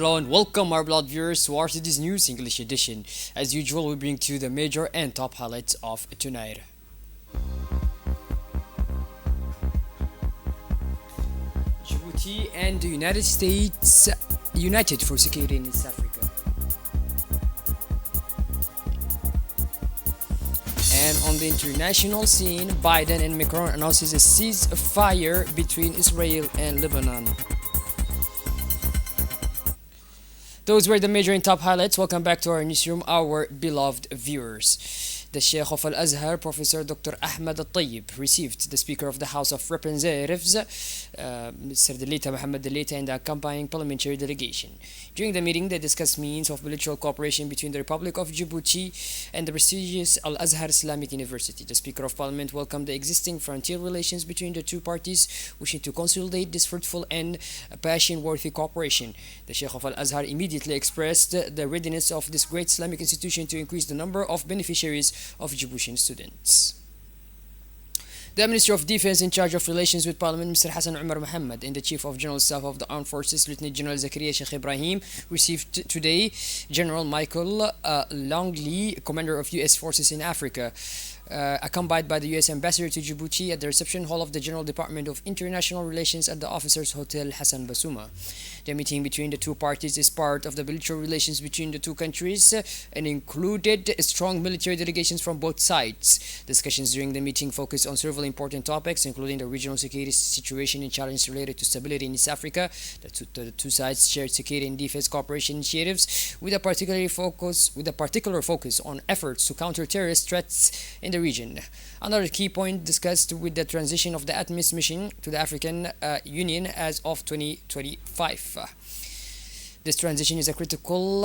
Hello and welcome, our blood viewers, to RTD's News English edition. As usual, we bring to you the major and top highlights of tonight. Djibouti and the United States united for security in East Africa. And on the international scene, Biden and Macron announces a ceasefire between Israel and Lebanon. Those were the major and top highlights. Welcome back to our newsroom, our beloved viewers. The Sheikh of Al Azhar, Professor Dr. Ahmed Al Tayyib, received the Speaker of the House of Representatives, Mr. Delita Mohammed Delita, and the accompanying parliamentary delegation. During the meeting, they discussed means of bilateral cooperation between the Republic of Djibouti and the prestigious Al Azhar Islamic University. The Speaker of Parliament welcomed the existing frontier relations between the two parties, wishing to consolidate this fruitful and passion-worthy cooperation. The Sheikh of Al Azhar immediately expressed the readiness of this great Islamic institution to increase the number of beneficiaries of Djiboutian students. The Minister of Defense in charge of relations with Parliament, Mr. Hassan Umar Mohammed, and the Chief of General Staff of the Armed Forces, Lieutenant General Zakaria Sheikh Ibrahim, received today General Michael Longley, Commander of U.S. Forces in Africa, accompanied by the U.S. Ambassador to Djibouti at the reception hall of the General Department of International Relations at the Officers Hotel Hassan Bassouma. The meeting between the two parties is part of the bilateral relations between the two countries and included strong military delegations from both sides. Discussions during the meeting focused on several important topics, including the regional security situation and challenges related to stability in East Africa. The two sides shared security and defense cooperation initiatives with a particular focus on efforts to counter terrorist threats in the region. Another key point discussed with the transition of the ATMIS mission to the African Union as of 2025. This transition is critical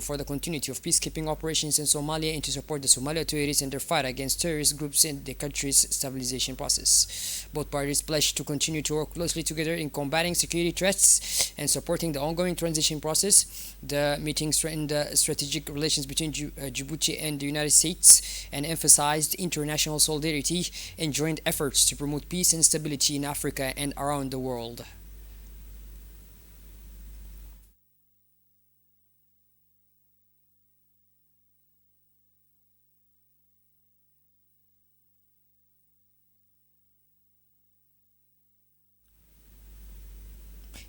for the continuity of peacekeeping operations in Somalia and to support the Somali authorities in their fight against terrorist groups in the country's stabilization process. Both parties pledged to continue to work closely together in combating security threats and supporting the ongoing transition process. The meeting strengthened the strategic relations between Djibouti and the United States and emphasized international solidarity and joint efforts to promote peace and stability in Africa and around the world.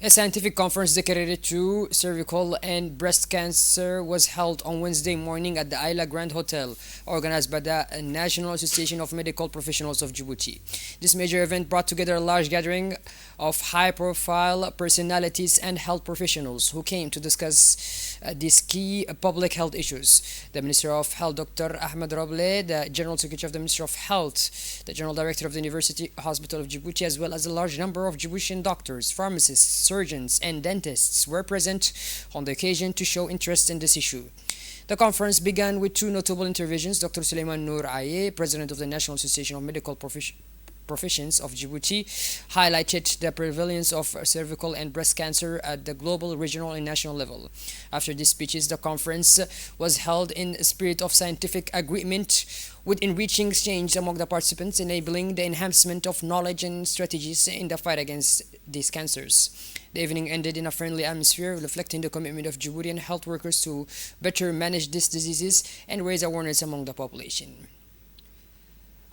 A scientific conference dedicated to cervical and breast cancer was held on Wednesday morning at the Ayla Grand Hotel, organized by the National Association of Medical Professionals of Djibouti. This major event brought together a large gathering of high-profile personalities and health professionals who came to discuss these key public health issues. The Minister of Health, Dr. Ahmed Roble, the General Secretary of the Ministry of Health, the General Director of the University Hospital of Djibouti, as well as a large number of Djiboutian doctors, pharmacists, surgeons, and dentists were present on the occasion to show interest in this issue. The conference began with two notable interventions. Dr. Suleiman Noor Aye, President of the National Association of Medical Professions of Djibouti, highlighted the prevalence of cervical and breast cancer at the global, regional, and national level. After these speeches, the conference was held in a spirit of scientific agreement with enriching exchange among the participants, enabling the enhancement of knowledge and strategies in the fight against these cancers. The evening ended in a friendly atmosphere, reflecting the commitment of Djiboutian health workers to better manage these diseases and raise awareness among the population.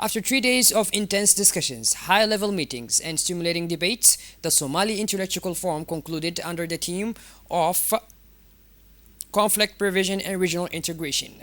After 3 days of intense discussions, high-level meetings, and stimulating debates, the Somali Intellectual Forum concluded under the theme of conflict prevention and regional integration.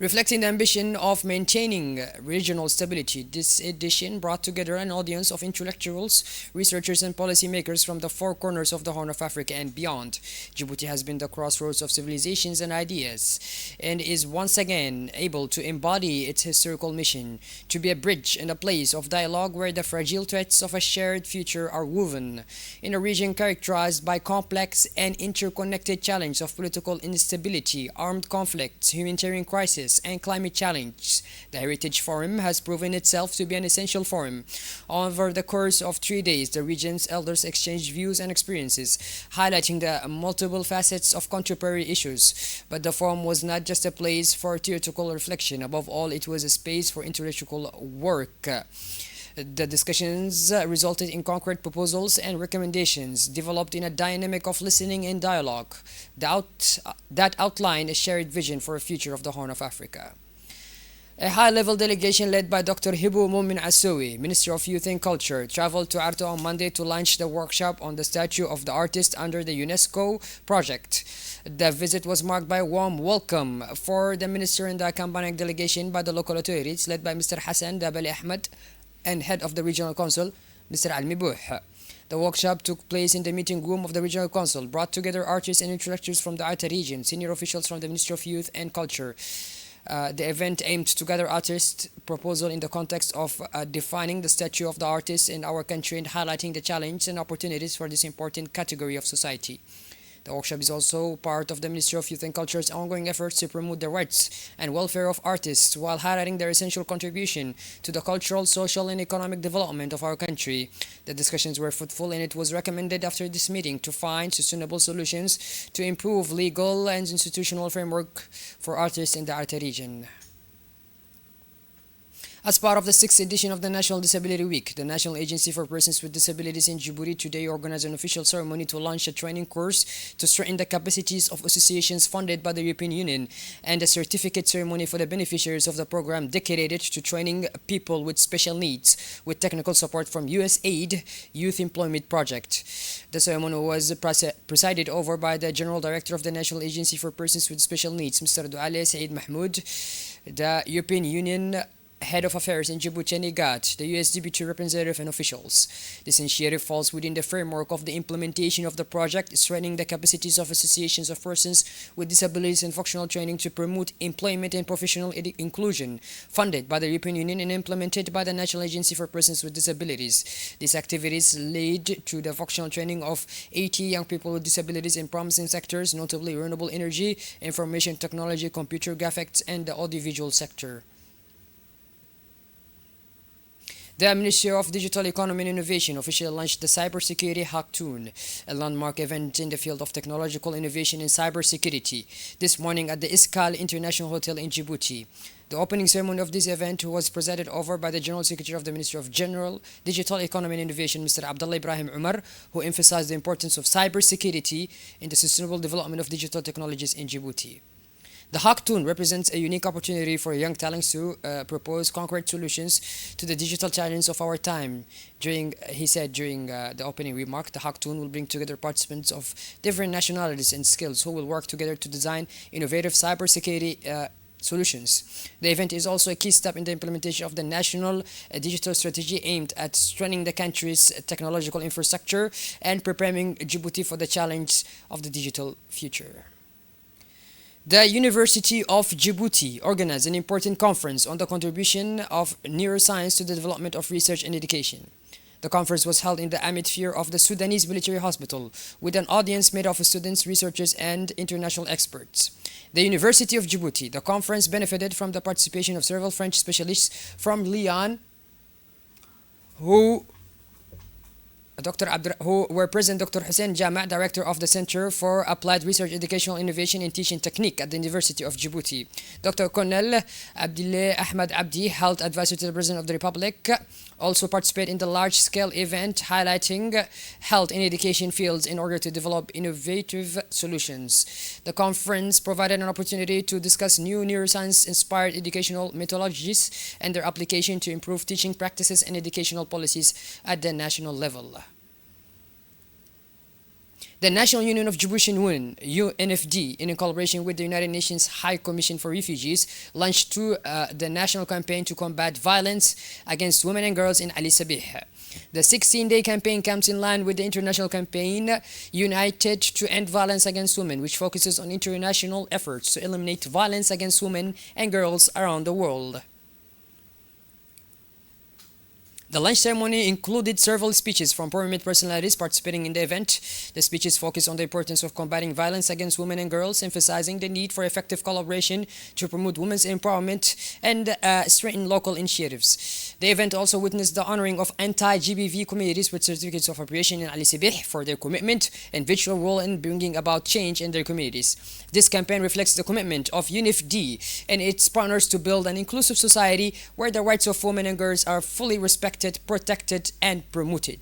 Reflecting the ambition of maintaining regional stability, this edition brought together an audience of intellectuals, researchers, and policymakers from the four corners of the Horn of Africa and beyond. Djibouti has been the crossroads of civilizations and ideas, and is once again able to embody its historical mission to be a bridge and a place of dialogue where the fragile threads of a shared future are woven. In a region characterized by complex and interconnected challenges of political instability, armed conflicts, humanitarian crisis, and climate challenge, the Heritage Forum has proven itself to be an essential forum. Over the course of 3 days, the region's elders exchanged views and experiences, highlighting the multiple facets of contemporary issues. But the forum was not just a place for theoretical reflection. Above all, it was a space for intellectual work. The discussions resulted in concrete proposals and recommendations developed in a dynamic of listening and dialogue that outline a shared vision for a future of the Horn of Africa. A high-level delegation led by Dr. Hibu Mumin Asowi, Minister of Youth and Culture, traveled to Arto on Monday to launch the workshop on the statue of the artist under the UNESCO project. The visit was marked by a warm welcome for the minister and the accompanying delegation by the local authorities led by Mr. Hassan Dabali Ahmed and head of the regional council, Mr. Almi Bouh. The workshop took place in the meeting room of the regional council, brought together artists and intellectuals from the Arta region, senior officials from the Ministry of Youth and Culture. The event aimed to gather artist proposal in the context of defining the stature of the artist in our country and highlighting the challenges and opportunities for this important category of society. The workshop is also part of the Ministry of Youth and Culture's ongoing efforts to promote the rights and welfare of artists while highlighting their essential contribution to the cultural, social, and economic development of our country. The discussions were fruitful and it was recommended after this meeting to find sustainable solutions to improve legal and institutional framework for artists in the Arta region. As part of the 6th edition of the National Disability Week, the National Agency for Persons with Disabilities in Djibouti today organized an official ceremony to launch a training course to strengthen the capacities of associations funded by the European Union and a certificate ceremony for the beneficiaries of the program dedicated to training people with special needs with technical support from USAID Youth Employment Project. The ceremony was presided over by the General Director of the National Agency for Persons with Special Needs, Mr. Douale Said Mahmoud, the European Union Head of Affairs in Djibouti and IGAD, the US Deputy Representative and officials. This initiative falls within the framework of the implementation of the project, strengthening the capacities of associations of persons with disabilities and functional training to promote employment and professional inclusion, funded by the European Union and implemented by the National Agency for Persons with Disabilities. These activities lead to the functional training of 80 young people with disabilities in promising sectors, notably renewable energy, information technology, computer graphics, and the audiovisual sector. The Ministry of Digital Economy and Innovation officially launched the Cybersecurity Hackathon, a landmark event in the field of technological innovation and cybersecurity, this morning at the Iskal International Hotel in Djibouti. The opening ceremony of this event was presided over by the General Secretary of the Ministry of General Digital Economy and Innovation, Mr. Abdullah Ibrahim Umar, who emphasized the importance of cybersecurity in the sustainable development of digital technologies in Djibouti. The hackathon represents a unique opportunity for young talents to propose concrete solutions to the digital challenges of our time. He said during the opening remark, the hackathon will bring together participants of different nationalities and skills who will work together to design innovative cybersecurity solutions. The event is also a key step in the implementation of the national digital strategy aimed at strengthening the country's technological infrastructure and preparing Djibouti for the challenge of the digital future. The University of Djibouti organized an important conference on the contribution of neuroscience to the development of research and education. The conference was held in the atmosphere of the Sudanese Military Hospital with an audience made up of students, researchers, and international experts. The University of Djibouti, the conference benefited from the participation of several French specialists from Lyon who were present Dr. Hussein Jama, Director of the Center for Applied Research, Educational Innovation and Teaching Technique at the University of Djibouti. Dr. Colonel Abdullah Ahmed Abdi, Health Advisor to the President of the Republic, also participated in the large-scale event highlighting health and education fields in order to develop innovative solutions. The conference provided an opportunity to discuss new neuroscience-inspired educational methodologies and their application to improve teaching practices and educational policies at the national level. The National Union of Djiboutian Women, UNFD, in collaboration with the United Nations High Commission for Refugees, launched the national campaign to combat violence against women and girls in Ali Sabih. The 16-day campaign comes in line with the international campaign United to End Violence Against Women, which focuses on international efforts to eliminate violence against women and girls around the world. The lunch ceremony included several speeches from prominent personalities participating in the event. The speeches focused on the importance of combating violence against women and girls, emphasizing the need for effective collaboration to promote women's empowerment and strengthen local initiatives. The event also witnessed the honoring of anti-GBV communities with certificates of appreciation in Ali Sabih for their commitment and vital role in bringing about change in their communities. This campaign reflects the commitment of UNFD and its partners to build an inclusive society where the rights of women and girls are fully respected respected, protected, and promoted.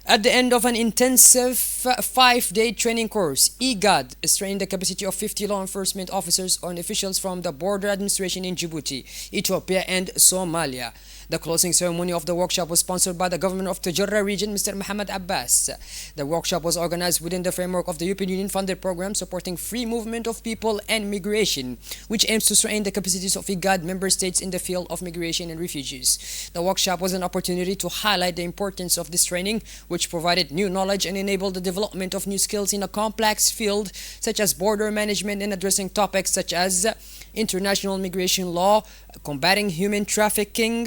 At the end of an intensive 5-day training course, IGAD is training the capacity of 50 law enforcement officers and officials from the border administration in Djibouti, Ethiopia, and Somalia. The closing ceremony of the workshop was sponsored by the governor of Tajarrah region, Mr. Mohammed Abbas. The workshop was organized within the framework of the European Union funded program supporting free movement of people and migration, which aims to strengthen the capacities of IGAD member states in the field of migration and refugees. The workshop was an opportunity to highlight the importance of this training, which provided new knowledge and enabled the development of new skills in a complex field such as border management and addressing topics such as international migration law, combating human trafficking,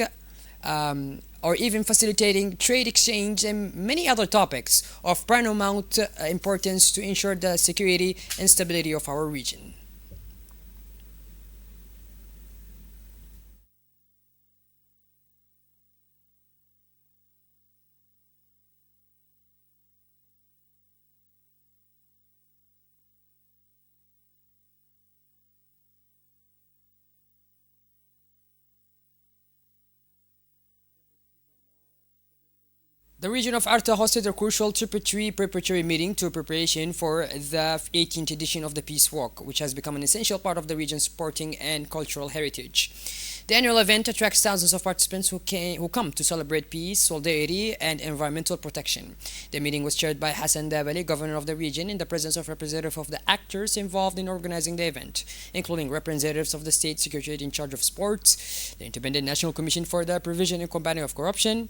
or even facilitating trade exchange and many other topics of paramount importance to ensure the security and stability of our region. The region of Arta hosted a crucial preparatory meeting to preparation for the 18th edition of the Peace Walk, which has become an essential part of the region's sporting and cultural heritage. The annual event attracts thousands of participants who come to celebrate peace, solidarity, and environmental protection. The meeting was chaired by Hassan Dabali, governor of the region, in the presence of representatives of the actors involved in organizing the event, including representatives of the State Secretariat in charge of sports, the Independent National Commission for the Prevention and Combating of Corruption,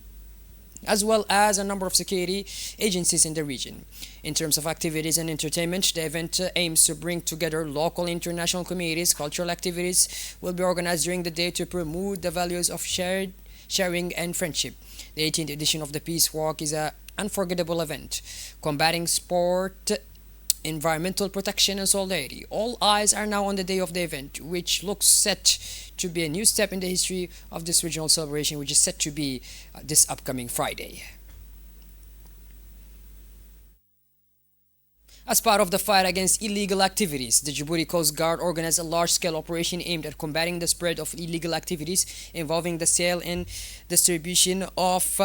as well as a number of security agencies in the region. In terms of activities and entertainment, the event aims to bring together local and international communities. Cultural activities will be organized during the day to promote the values of sharing and friendship. The 18th edition of the Peace Walk is an unforgettable event, combating sport, environmental protection, and solidarity. All eyes are now on the day of the event, which looks set to be a new step in the history of this regional celebration, which is set to be this upcoming Friday. As part of the fight against illegal activities, the Djibouti Coast Guard organized a large-scale operation aimed at combating the spread of illegal activities involving the sale and distribution of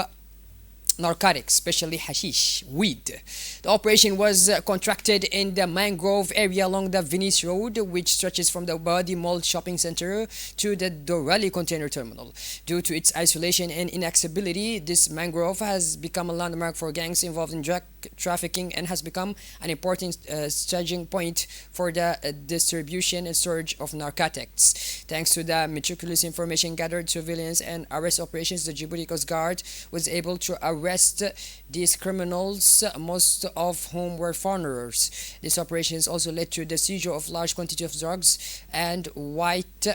narcotics, especially hashish, weed. The operation was contracted in the mangrove area along the Venice Road, which stretches from the Wadi Mall shopping center to the Dorali container terminal. Due to its isolation and inaccessibility, this mangrove has become a landmark for gangs involved in drug trafficking and has become an important staging point for the distribution and storage of narcotics. Thanks to the meticulous information gathered, surveillance, and arrest operations, the Djibouti Coast Guard was able to arrest these criminals, most of whom were foreigners. These operations also led to the seizure of large quantities of drugs and white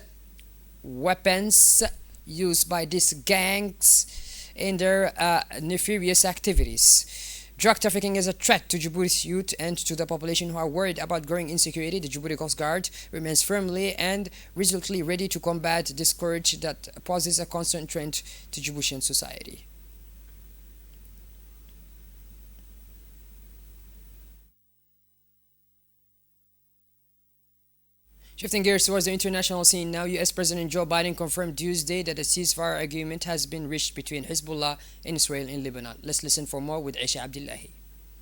weapons used by these gangs in their nefarious activities. Drug trafficking is a threat to Djibouti's youth and to the population who are worried about growing insecurity. The Djibouti Coast Guard remains firmly and resolutely ready to combat this scourge that poses a constant threat to Djiboutian society. Shifting gears towards the international scene now, U.S. President Joe Biden confirmed Tuesday that a ceasefire agreement has been reached between Hezbollah and Israel in Lebanon. Let's listen for more with Aisha Abdullahi.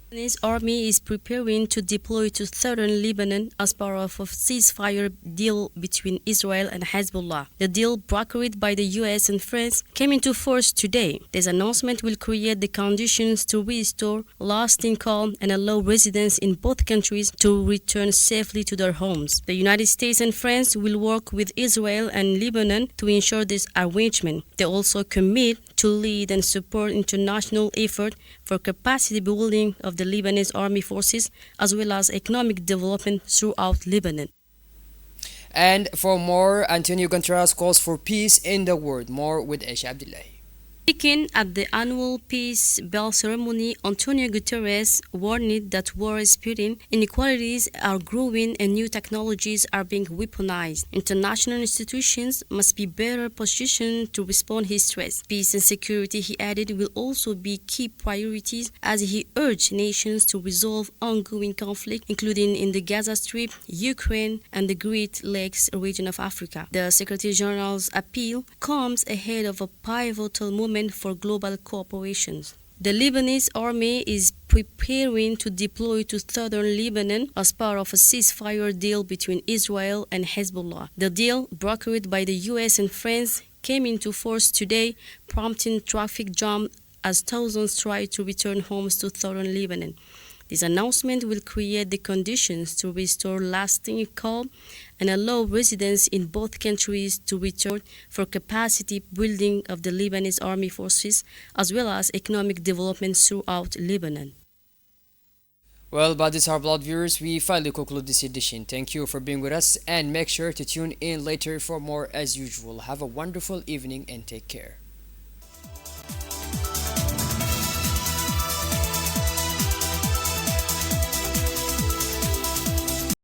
Lebanese army is preparing to deploy to southern Lebanon as part of a ceasefire deal between Israel and Hezbollah. The deal, brokered by the US and France, came into force today. This announcement will create the conditions to restore lasting calm and allow residents in both countries to return safely to their homes. The United States and France will work with Israel and Lebanon to ensure this arrangement. They also commit to lead and support international effort for capacity building of the Lebanese army forces as well as economic development throughout Lebanon. And for more, Antonio Guterres calls for peace in the world. More with Aisha Abdullahi. Speaking at the annual Peace Bell ceremony, Antonio Guterres warned that war is spreading, inequalities are growing, and new technologies are being weaponized. International institutions must be better positioned to respond to his threats. Peace and security, he added, will also be key priorities as he urged nations to resolve ongoing conflict, including in the Gaza Strip, Ukraine, and the Great Lakes region of Africa. The Secretary General's appeal comes ahead of a pivotal moment demand for global cooperation. The Lebanese army is preparing to deploy to southern Lebanon as part of a ceasefire deal between Israel and Hezbollah. The deal, brokered by the US and France, came into force today, prompting traffic jam as thousands try to return homes to southern Lebanon. This announcement will create the conditions to restore lasting calm and allow residents in both countries to return for capacity building of the Lebanese army forces as well as economic development throughout Lebanon. Well, but this our blood viewers, we finally conclude this edition. Thank you for being with us and make sure to tune in later for more as usual. Have a wonderful evening and take care.